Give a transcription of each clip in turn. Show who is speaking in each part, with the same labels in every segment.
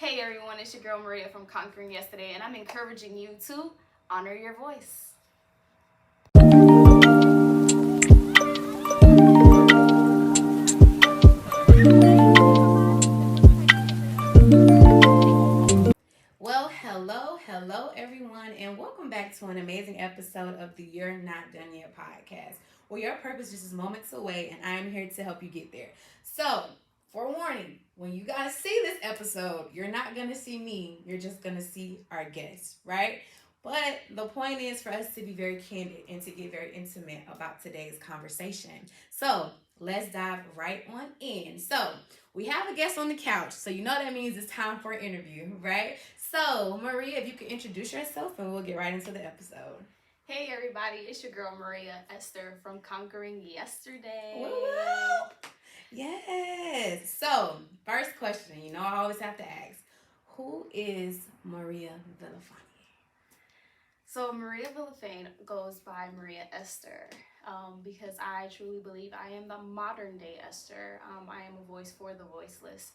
Speaker 1: Hey everyone, it's your girl Maria from Conquering Yesterday, and I'm encouraging you to honor your voice.
Speaker 2: Well, hello everyone, and welcome back to an amazing episode of the You're Not Done Yet podcast, where your purpose just is moments away, and I'm here to help you get there. So, forewarning, when you guys see this episode, you're not gonna see me, you're just gonna see our guests, right? But the point is for us to be very candid and to get very intimate about today's conversation. So, let's dive right on in. So, we have a guest on the couch, so you know that means it's time for an interview, right? So, Maria, if you could introduce yourself and we'll get right into the episode.
Speaker 1: Hey everybody, it's your girl Maria Esther from Conquering Yesterday.
Speaker 2: Woo! Yes. So, first question, I always have to ask, who is Maria Vilafane?
Speaker 1: So Maria Vilafane goes by Maria Esther because I truly believe I am the modern day Esther. I am a voice for the voiceless,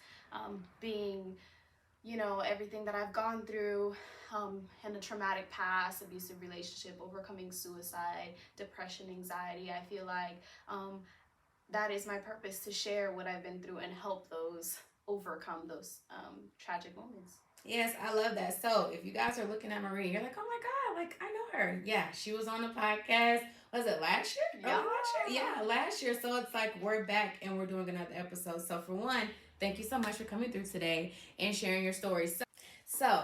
Speaker 1: being everything that I've gone through in a traumatic past, abusive relationship, overcoming suicide, depression, anxiety. I feel like that is my purpose, to share what I've been through and help those overcome those tragic moments.
Speaker 2: Yes, I love that. So, if you guys are looking at Maria, you're like, oh my God, like, I know her. Yeah, she was on the podcast. Was it last year?
Speaker 1: Yeah.
Speaker 2: Last year? Yeah, last year. So, it's like we're back and we're doing another episode. So, for one, thank you so much for coming through today and sharing your story. So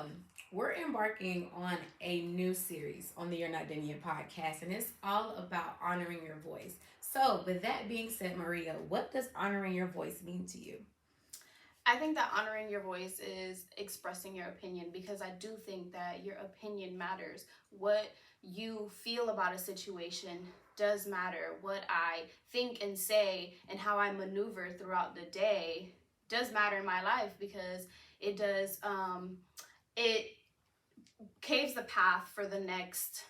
Speaker 2: we're embarking on a new series on the You're Not Done Yet podcast, and it's all about honoring your voice. So, with that being said, Maria, what does honoring your voice mean to you?
Speaker 1: I think that honoring your voice is expressing your opinion, because I do think that your opinion matters. What you feel about a situation does matter. What I think and say and how I maneuver throughout the day does matter in my life, because it does it caves the path for the next,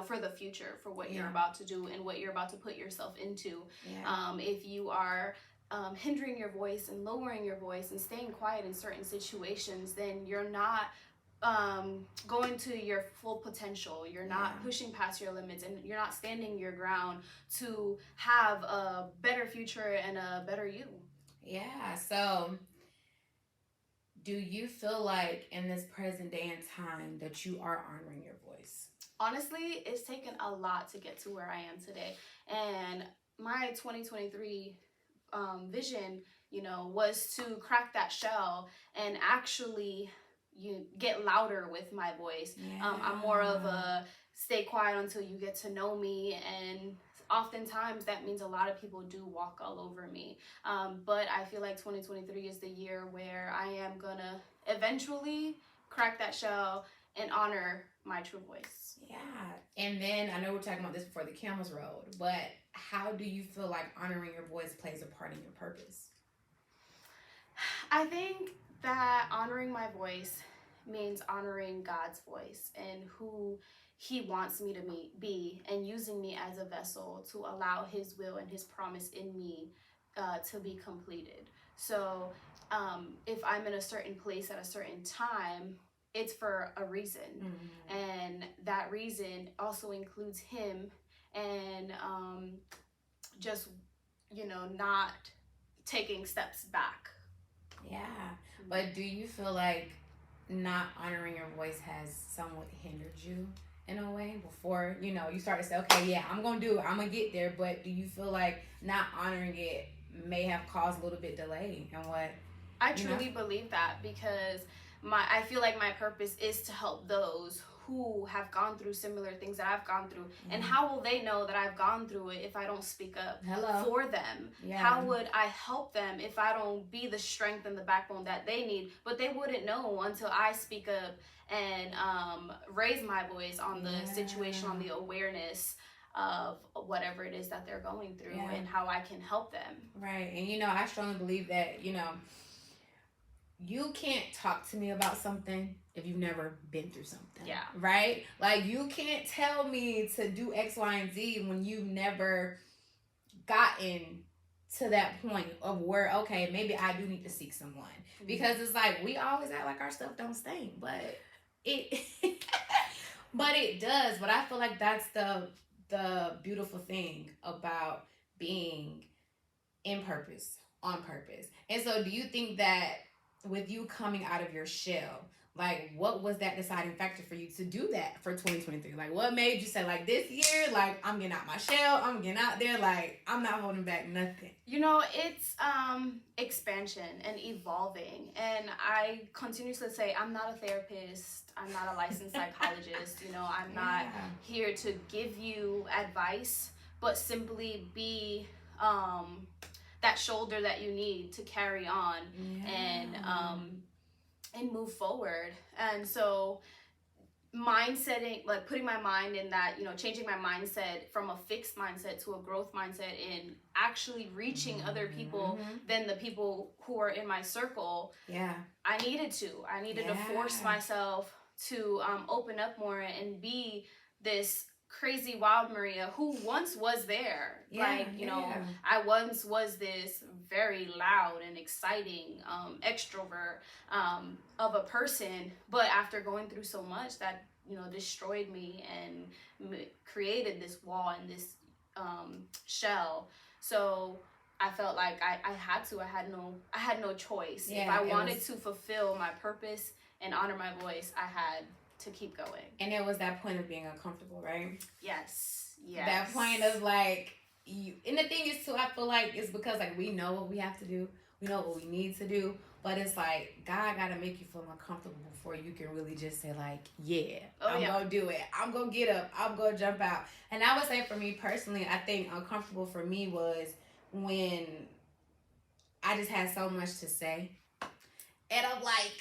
Speaker 1: for the future, for what you're about to do and what you're about to put yourself into. If you are hindering your voice and lowering your voice and staying quiet in certain situations, then you're not going to your full potential. You're not pushing past your limits, and you're not standing your ground to have a better future and a better you.
Speaker 2: Yeah. So, do you feel like in this present day and time that you are honoring your voice?
Speaker 1: Honestly, it's taken a lot to get to where I am today. And my 2023 vision, was to crack that shell and actually get louder with my voice. I'm more of a stay quiet until you get to know me, and oftentimes that means a lot of people do walk all over me. But I feel like 2023 is the year where I am gonna eventually crack that shell and honor my true voice.
Speaker 2: Yeah. And then I know we're talking about this before the cameras rolled, but how do you feel like honoring your voice plays a part in your purpose?
Speaker 1: I think that honoring my voice means honoring God's voice and who He wants me to be, and using me as a vessel to allow His will and His promise in me to be completed. So if I'm in a certain place at a certain time, it's for a reason. And that reason also includes Him, and just, not taking steps back.
Speaker 2: Yeah. But do you feel like not honoring your voice has somewhat hindered you in a way before, you start to say, okay, yeah, I'm going to do it. I'm going to get there. But do you feel like not honoring it may have caused a little bit delay in what?
Speaker 1: I truly believe that, because I feel like my purpose is to help those who have gone through similar things that I've gone through. And how will they know that I've gone through it if I don't speak up for them? How would I help them if I don't be the strength and the backbone that they need? But they wouldn't know until I speak up and raise my voice on the situation, on the awareness of whatever it is that they're going through, and how I can help them.
Speaker 2: Right. And I strongly believe that, you can't talk to me about something if you've never been through something.
Speaker 1: Yeah.
Speaker 2: Right? Like, you can't tell me to do X, Y, and Z when you've never gotten to that point of where, okay, maybe I do need to seek someone. Because it's like we always act like our stuff don't stink, but it but it does. But I feel like that's the beautiful thing about being in purpose, on purpose. And so do you think that with you coming out of your shell, like what was that deciding factor for you to do that for 2023? Like what made you say like this year, like I'm getting out my shell, I'm getting out there, like I'm not holding back nothing.
Speaker 1: It's expansion and evolving. And I continuously say I'm not a therapist, I'm not a licensed psychologist, I'm not here to give you advice, but simply be that shoulder that you need to carry on and move forward. And so mindsetting, like putting my mind in that, changing my mindset from a fixed mindset to a growth mindset, and actually reaching other people than the people who are in my circle. I needed to force myself to open up more and be this crazy wild Maria who once was there. I once was this very loud and exciting extrovert of a person, but after going through so much that destroyed me and created this wall and this shell. So I felt like I had no choice. If I wanted to fulfill my purpose and honor my voice, I had to keep going.
Speaker 2: And it was that point of being uncomfortable, right?
Speaker 1: Yes.
Speaker 2: That point of like you. And the thing is too, I feel like it's because like we know what we have to do, we know what we need to do, but it's like God gotta make you feel uncomfortable before you can really just say like, I'm gonna do it. I'm gonna get up. I'm gonna jump out. And I would say for me personally, I think uncomfortable for me was when I just had so much to say, and I'm like,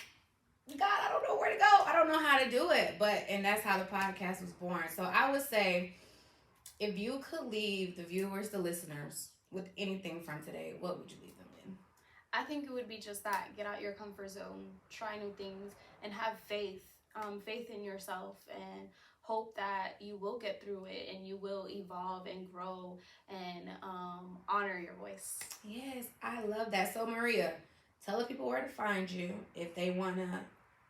Speaker 2: God, I don't know where to go. I don't know how to do it. And that's how the podcast was born. So I would say, if you could leave the viewers, the listeners, with anything from today, what would you leave them in?
Speaker 1: I think it would be just that. Get out your comfort zone, try new things, and have faith. Faith in yourself, and hope that you will get through it and you will evolve and grow and honor your voice.
Speaker 2: Yes, I love that. So Maria, tell the people where to find you if they want to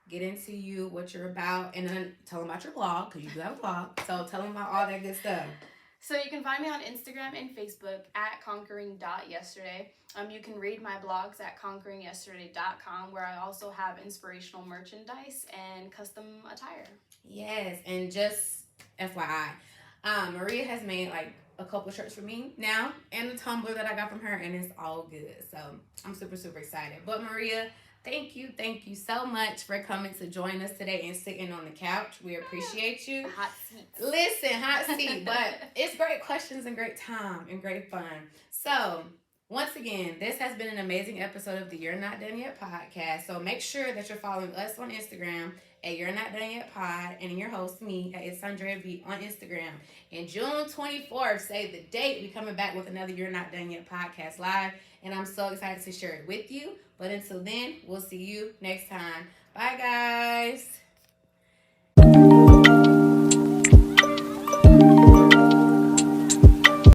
Speaker 2: get into you, what you're about, and then tell them about your blog, because you do have a blog. So tell them about all that good stuff.
Speaker 1: So you can find me on Instagram and Facebook at conquering.yesterday. You can read my blogs at conqueringyesterday.com, where I also have inspirational merchandise and custom attire.
Speaker 2: Yes, and just FYI, Maria has made like a couple shirts for me now, and the tumbler that I got from her, and it's all good. So I'm super, super excited. But Maria, thank you so much for coming to join us today and sitting on the couch. We appreciate you.
Speaker 1: Hot seat.
Speaker 2: Listen, hot seat, but it's great questions and great time and great fun. So once again, this has been an amazing episode of the You're Not Done Yet podcast. So make sure that you're following us on Instagram at You're Not Done Yet Pod, and your host, me, at It's Andrea B on Instagram. And June 24th, save the date, we coming back with another You're Not Done Yet podcast live, and I'm so excited to share it with you. But until then, we'll see you next time. Bye, guys.